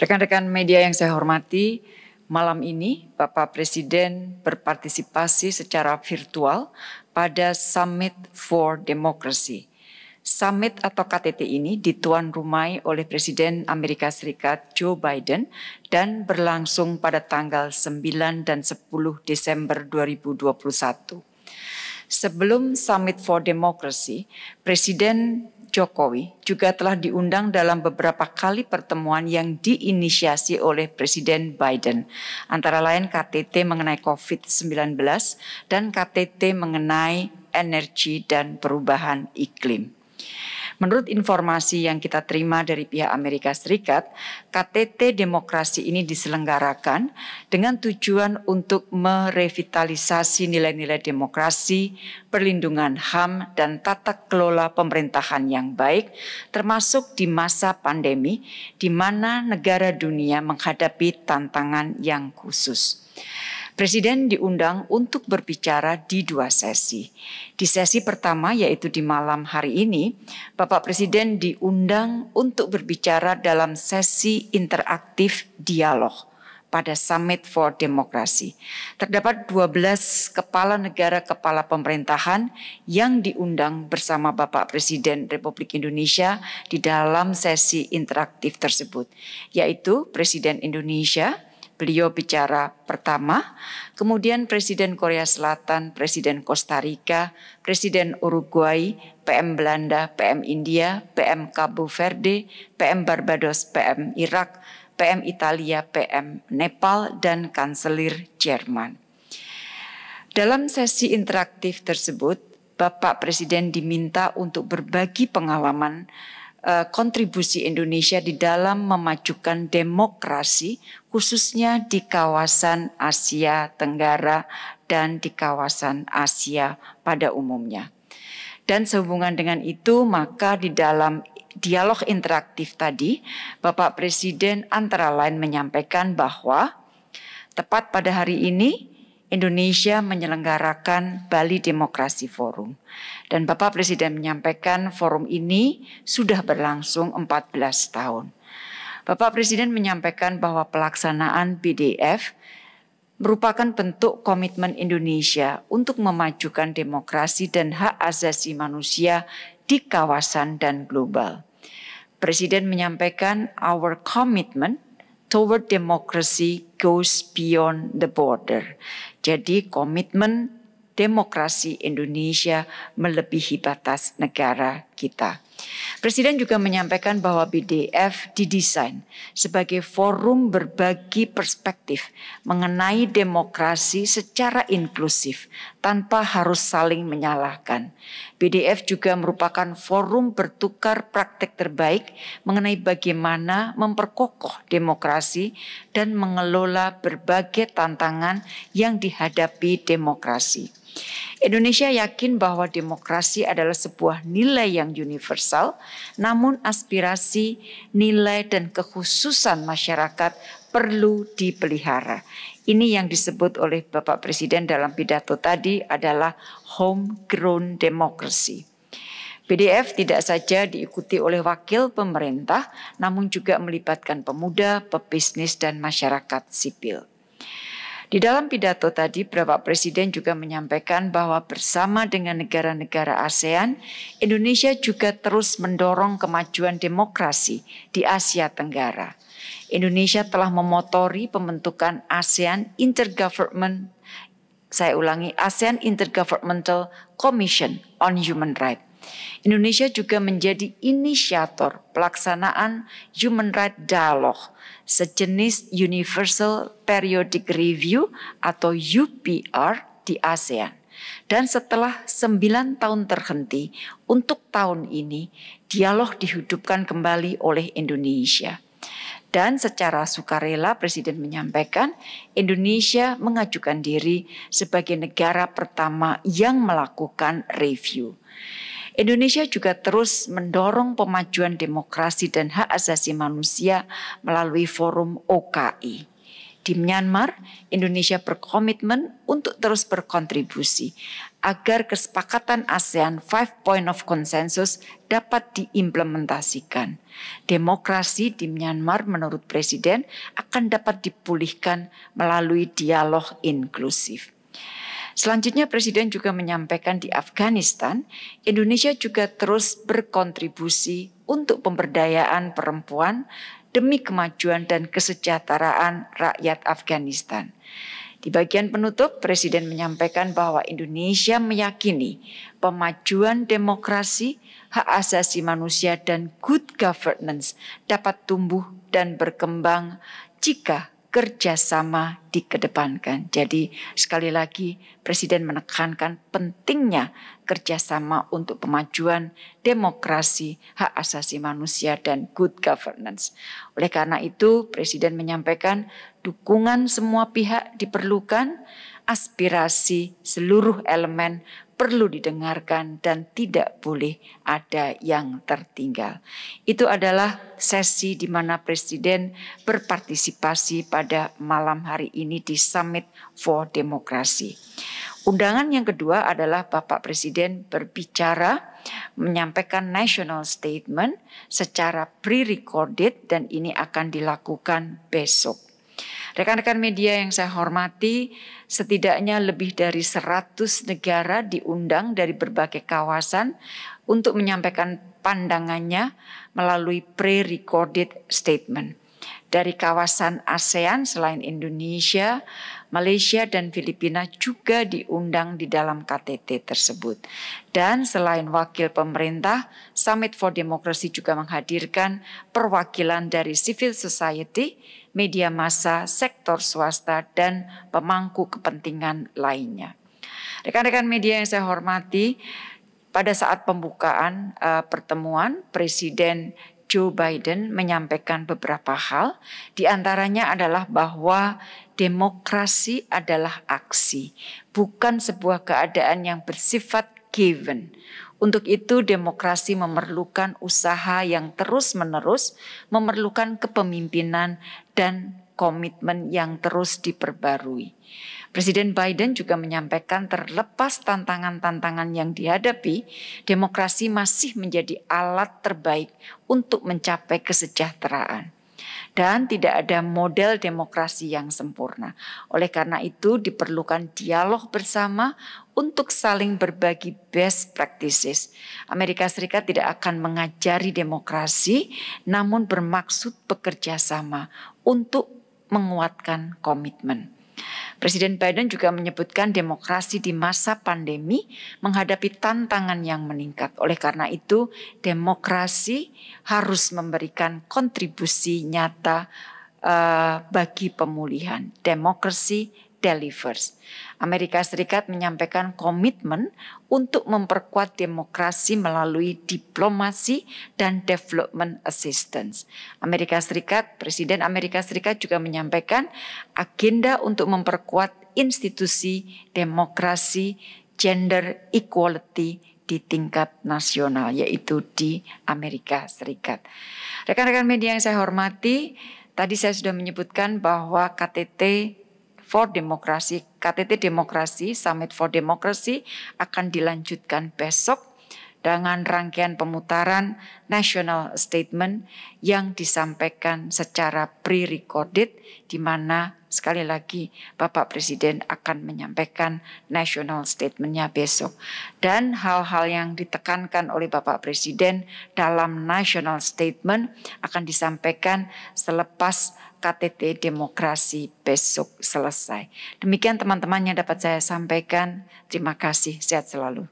Rekan-rekan media yang saya hormati, malam ini Bapak Presiden berpartisipasi secara virtual pada Summit for Democracy. Summit atau KTT ini dituan rumai oleh Presiden Amerika Serikat Joe Biden dan berlangsung pada tanggal 9 dan 10 Desember 2021. Sebelum Summit for Democracy, Presiden Jokowi juga telah diundang dalam beberapa kali pertemuan yang diinisiasi oleh Presiden Biden, antara lain KTT mengenai COVID-19 dan KTT mengenai energi dan perubahan iklim. Menurut informasi yang kita terima dari pihak Amerika Serikat, KTT demokrasi ini diselenggarakan dengan tujuan untuk merevitalisasi nilai-nilai demokrasi, perlindungan HAM, dan tata kelola pemerintahan yang baik, termasuk di masa pandemi, di mana negara dunia menghadapi tantangan yang khusus. Presiden diundang untuk berbicara di 2 sesi. Di sesi pertama, yaitu di malam hari ini, Bapak Presiden diundang untuk berbicara dalam sesi interaktif dialog pada Summit for Democracy. Terdapat 12 kepala negara, kepala pemerintahan yang diundang bersama Bapak Presiden Republik Indonesia di dalam sesi interaktif tersebut, yaitu Presiden Indonesia, beliau bicara pertama, kemudian Presiden Korea Selatan, Presiden Costa Rica, Presiden Uruguay, PM Belanda, PM India, PM Cabo Verde, PM Barbados, PM Irak, PM Italia, PM Nepal, dan Kanselir Jerman. Dalam sesi interaktif tersebut, Bapak Presiden diminta untuk berbagi pengalaman kontribusi Indonesia di dalam memajukan demokrasi, khususnya di kawasan Asia Tenggara dan di kawasan Asia pada umumnya. Dan sehubungan dengan itu, maka di dalam dialog interaktif tadi, Bapak Presiden antara lain menyampaikan bahwa tepat pada hari ini, Indonesia menyelenggarakan Bali Demokrasi Forum. Dan Bapak Presiden menyampaikan forum ini sudah berlangsung 14 tahun. Bapak Presiden menyampaikan bahwa pelaksanaan BDF merupakan bentuk komitmen Indonesia untuk memajukan demokrasi dan hak asasi manusia di kawasan dan global. Presiden menyampaikan our commitment toward democracy goes beyond the border. Jadi komitmen demokrasi Indonesia melebihi batas negara kita. Presiden juga menyampaikan bahwa BDF didesain sebagai forum berbagi perspektif mengenai demokrasi secara inklusif tanpa harus saling menyalahkan. BDF juga merupakan forum bertukar praktek terbaik mengenai bagaimana memperkokoh demokrasi dan mengelola berbagai tantangan yang dihadapi demokrasi. Indonesia yakin bahwa demokrasi adalah sebuah nilai yang universal, namun aspirasi, nilai, dan kekhususan masyarakat perlu dipelihara. Ini yang disebut oleh Bapak Presiden dalam pidato tadi adalah homegrown democracy. BDF tidak saja diikuti oleh wakil pemerintah, namun juga melibatkan pemuda, pebisnis, dan masyarakat sipil. Di dalam pidato tadi, Bapak Presiden juga menyampaikan bahwa bersama dengan negara-negara ASEAN, Indonesia juga terus mendorong kemajuan demokrasi di Asia Tenggara. Indonesia telah memotori pembentukan ASEAN Intergovernmental Commission on Human Rights. Indonesia juga menjadi inisiator pelaksanaan Human Rights Dialogue, sejenis Universal Periodic Review atau UPR di ASEAN. Dan setelah 9 tahun terhenti, untuk tahun ini dialog dihidupkan kembali oleh Indonesia. Dan secara sukarela Presiden menyampaikan Indonesia mengajukan diri sebagai negara pertama yang melakukan review. Indonesia juga terus mendorong pemajuan demokrasi dan hak asasi manusia melalui forum OKI. Di Myanmar, Indonesia berkomitmen untuk terus berkontribusi agar kesepakatan ASEAN 5 Point of Consensus dapat diimplementasikan. Demokrasi di Myanmar menurut Presiden akan dapat dipulihkan melalui dialog inklusif. Selanjutnya Presiden juga menyampaikan di Afghanistan, Indonesia juga terus berkontribusi untuk pemberdayaan perempuan demi kemajuan dan kesejahteraan rakyat Afghanistan. Di bagian penutup, Presiden menyampaikan bahwa Indonesia meyakini pemajuan demokrasi, hak asasi manusia, dan good governance dapat tumbuh dan berkembang jika kerjasama dikedepankan. Jadi sekali lagi Presiden menekankan pentingnya kerjasama untuk pemajuan demokrasi, hak asasi manusia, dan good governance. Oleh karena itu Presiden menyampaikan dukungan semua pihak diperlukan, aspirasi seluruh elemen perlu didengarkan dan tidak boleh ada yang tertinggal. Itu adalah sesi di mana Presiden berpartisipasi pada malam hari ini di Summit for Democracy. Undangan yang kedua adalah Bapak Presiden berbicara menyampaikan national statement secara pre-recorded dan ini akan dilakukan besok. Rekan-rekan media yang saya hormati, setidaknya lebih dari 100 negara diundang dari berbagai kawasan untuk menyampaikan pandangannya melalui pre-recorded statement. Dari kawasan ASEAN selain Indonesia, Malaysia dan Filipina juga diundang di dalam KTT tersebut. Dan selain wakil pemerintah, Summit for Democracy juga menghadirkan perwakilan dari civil society, media massa, sektor swasta, dan pemangku kepentingan lainnya. Rekan-rekan media yang saya hormati, pada saat pembukaan pertemuan, Presiden Joe Biden menyampaikan beberapa hal, di antaranya adalah bahwa demokrasi adalah aksi, bukan sebuah keadaan yang bersifat given. Untuk itu demokrasi memerlukan usaha yang terus-menerus, memerlukan kepemimpinan dan komitmen yang terus diperbarui. Presiden Biden juga menyampaikan terlepas tantangan-tantangan yang dihadapi, demokrasi masih menjadi alat terbaik untuk mencapai kesejahteraan. Dan tidak ada model demokrasi yang sempurna. Oleh karena itu diperlukan dialog bersama untuk saling berbagi best practices. Amerika Serikat tidak akan mengajari demokrasi, namun bermaksud bekerja sama untuk menguatkan komitmen. Presiden Biden juga menyebutkan demokrasi di masa pandemi menghadapi tantangan yang meningkat. Oleh karena itu, demokrasi harus memberikan kontribusi nyata bagi pemulihan. Democracy delivers. Amerika Serikat menyampaikan komitmen untuk memperkuat demokrasi melalui diplomasi dan development assistance. Presiden Amerika Serikat juga menyampaikan agenda untuk memperkuat institusi demokrasi, gender equality di tingkat nasional, yaitu di Amerika Serikat. Rekan-rekan media yang saya hormati, tadi saya sudah menyebutkan bahwa KTT Demokrasi, Summit for Democracy akan dilanjutkan besok dengan rangkaian pemutaran national statement yang disampaikan secara pre-recorded, di mana sekali lagi Bapak Presiden akan menyampaikan national statement-nya besok. Dan hal-hal yang ditekankan oleh Bapak Presiden dalam national statement akan disampaikan selepas KTT Demokrasi besok selesai. Demikian teman-teman yang dapat saya sampaikan. Terima kasih, sehat selalu.